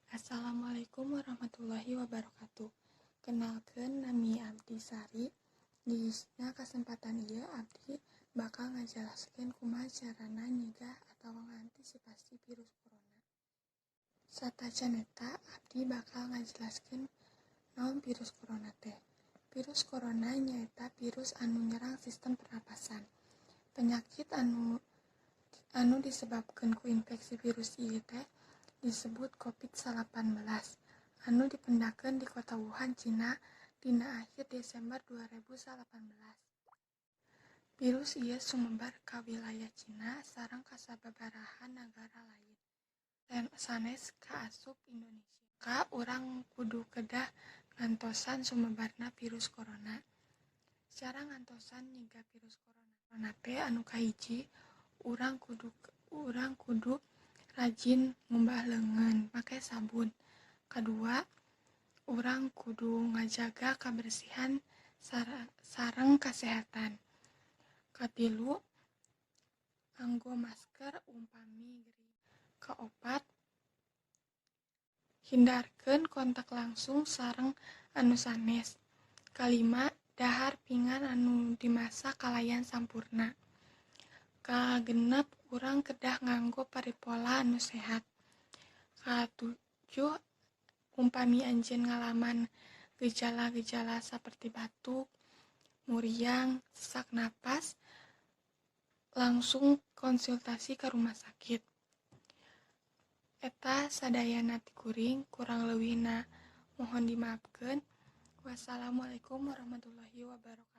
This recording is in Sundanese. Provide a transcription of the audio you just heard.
Assalamualaikum warahmatullahi wabarakatuh. Kenalkeun nami Abdi Sari. Di kesempatan ieu Abdi bakal ngajelaskeun kumaha carana nyegah atawa ngantisipasi virus corona. Satacan eta Abdi bakal ngajelaskeun naon virus corona teh. Virus corona nyaeta virus anu nyerang sistem pernapasan. Penyakit anu disebabkeun ku infeksi virus ieu teh disebut COVID-19 anu dipendakeun di kota Wuhan, Cina dina akhir Desember 2018. Virus ieu sumebar ka wilayah Cina sareng ka sababaraha nagara lain sanes kaasup Indonesia. Urang kudu kedah ngantosan sumebarna virus corona. Cara ngantosan nyegah virus corona teh anu kahiji, urang kudu rajin ngumbah leungeun make sabun. Kadua, urang kudu ngajaga kabersihan sareng kasehatan. Katilu, anggo masker umpami gering. Kaopat, hindarkeun kontak langsung sareng anu sanes. Kalima, dahar pingan anu dimasak kalayan sampurna. Kagenep, urang kedah nganggo paripola anu sehat. Katujuh, umpami anjeun ngalaman gejala-gejala saperti batuk, muriang, sesak napas, langsung konsultasi ke rumah sakit. Eta sadayana ti kuring, kurang leuwihna mohon dimaafkeun. Wassalamualaikum warahmatullahi wabarakatuh.